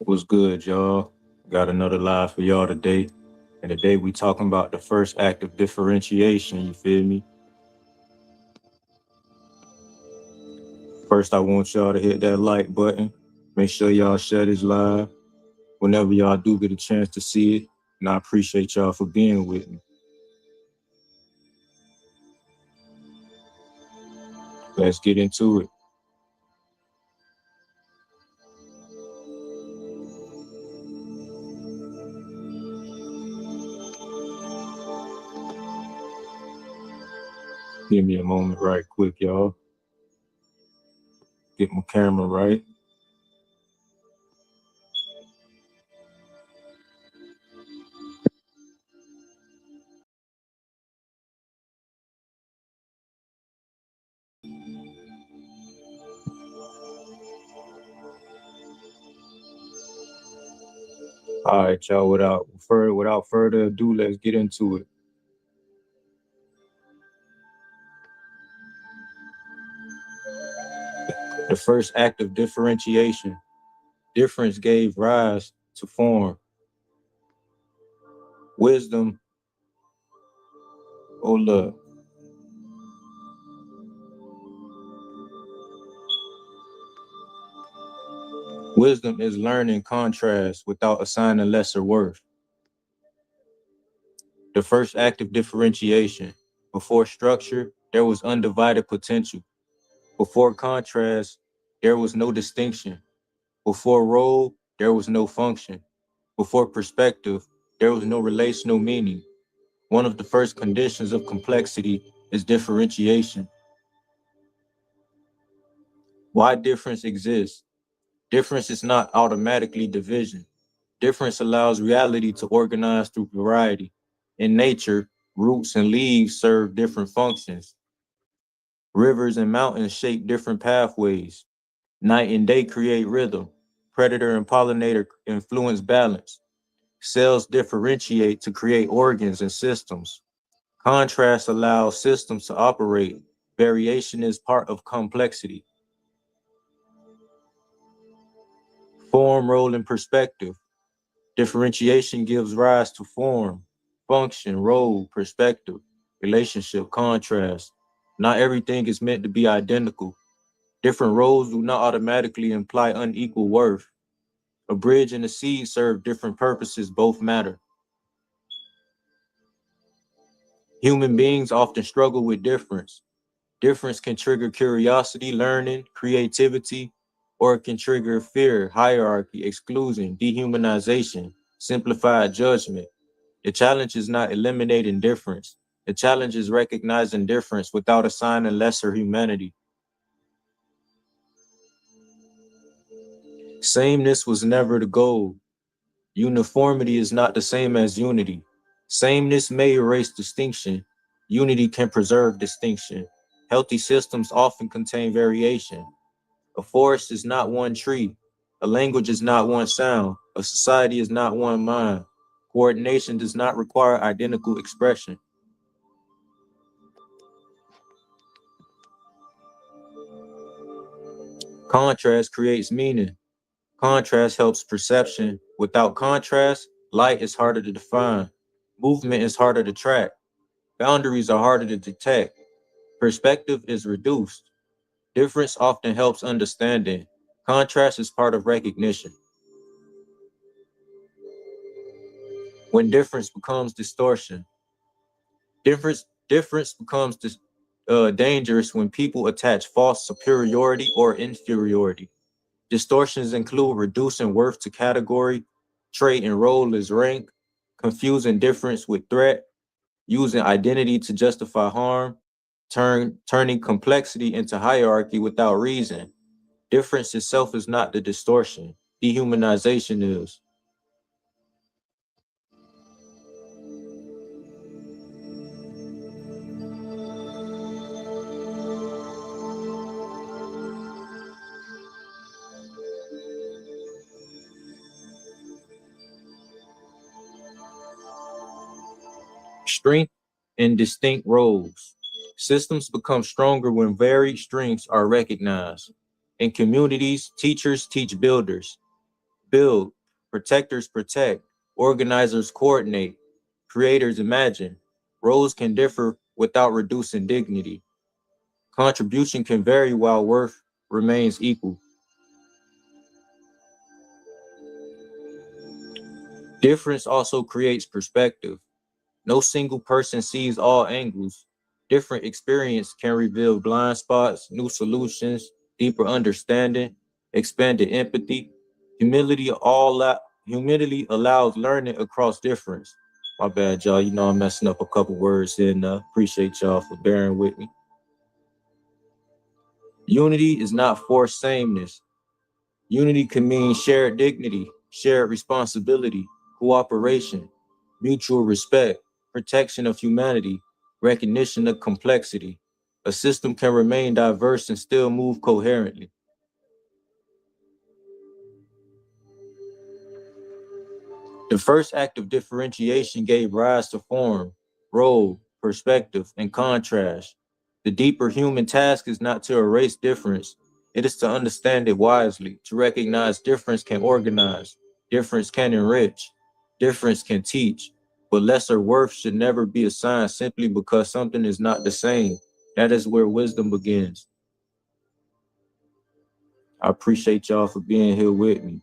What's good, y'all? Got another live for y'all today. And today we talking about the first act of differentiation, you feel me? First, I want y'all to hit that like button. Make sure y'all share this live whenever y'all do get a chance to see it. And I appreciate y'all for being with me. Let's get into it. Give me a moment right quick, y'all. Get my camera right. All right, y'all. Without further ado, let's get into it. The first act of differentiation. Difference gave rise to form. Wisdom. Oh, look. Wisdom is learning contrast without assigning lesser worth. The first act of differentiation. Before structure, there was undivided potential. Before contrast, there was no distinction. Before role, there was no function. Before perspective, there was no relational meaning. One of the first conditions of complexity is differentiation. Why difference exists? Difference is not automatically division. Difference allows reality to organize through variety. In nature, roots and leaves serve different functions. Rivers and mountains shape different pathways. Night and day create rhythm. Predator and pollinator influence balance. Cells differentiate to create organs and systems. Contrast allows systems to operate. Variation is part of complexity. Form, role, and perspective. Differentiation gives rise to form, function, role, perspective, relationship, contrast. Not everything is meant to be identical. Different roles do not automatically imply unequal worth. A bridge and a seed serve different purposes, both matter. Human beings often struggle with difference. Difference can trigger curiosity, learning, creativity, or it can trigger fear, hierarchy, exclusion, dehumanization, simplified judgment. The challenge is not eliminating difference. The challenge is recognizing difference without assigning lesser humanity. Sameness was never the goal. Uniformity is not the same as unity. Sameness may erase distinction. Unity can preserve distinction. Healthy systems often contain variation. A forest is not one tree. A language is not one sound. A society is not one mind. Coordination does not require identical expression. Contrast creates meaning. Contrast helps perception. Without contrast, light is harder to define. Movement is harder to track. Boundaries are harder to detect. Perspective is reduced. Difference often helps understanding. Contrast is part of recognition. When difference becomes distortion, difference becomes dangerous when people attach false superiority or inferiority. Distortions include reducing worth to category, trait and role as rank, confusing difference with threat, using identity to justify harm, turning complexity into hierarchy without reason. Difference itself is not the distortion. Dehumanization is. Strength and distinct roles. Systems become stronger when varied strengths are recognized. In communities, teachers teach builders. Build, protectors protect, organizers coordinate, creators imagine. Roles can differ without reducing dignity. Contribution can vary while worth remains equal. Difference also creates perspective. No single person sees all angles. Different experience can reveal blind spots, new solutions, deeper understanding, expanded empathy. Humility allows learning across difference. My bad, y'all. You know I'm messing up a couple words and appreciate y'all for bearing with me. Unity is not forced sameness. Unity can mean shared dignity, shared responsibility, cooperation, mutual respect, protection of humanity, recognition of complexity. A system can remain diverse and still move coherently. The first act of differentiation gave rise to form, role, perspective, and contrast. The deeper human task is not to erase difference, it is to understand it wisely, to recognize difference can organize, difference can enrich, difference can teach, but lesser worth should never be assigned simply because something is not the same. That is where wisdom begins. I appreciate y'all for being here with me.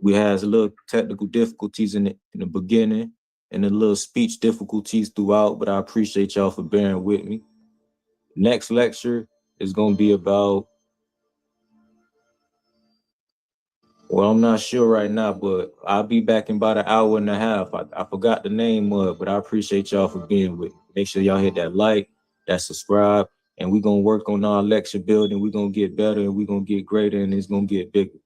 We had a little technical difficulties in the beginning and a little speech difficulties throughout, but I appreciate y'all for bearing with me. Next lecture is going to be about, well, I'm not sure right now, but I'll be back in about an hour and a half. I forgot the name of it, but I appreciate y'all for being with me. Make sure y'all hit that like, that subscribe, and we're going to work on our lecture building. We're going to get better and we're going to get greater and it's going to get bigger.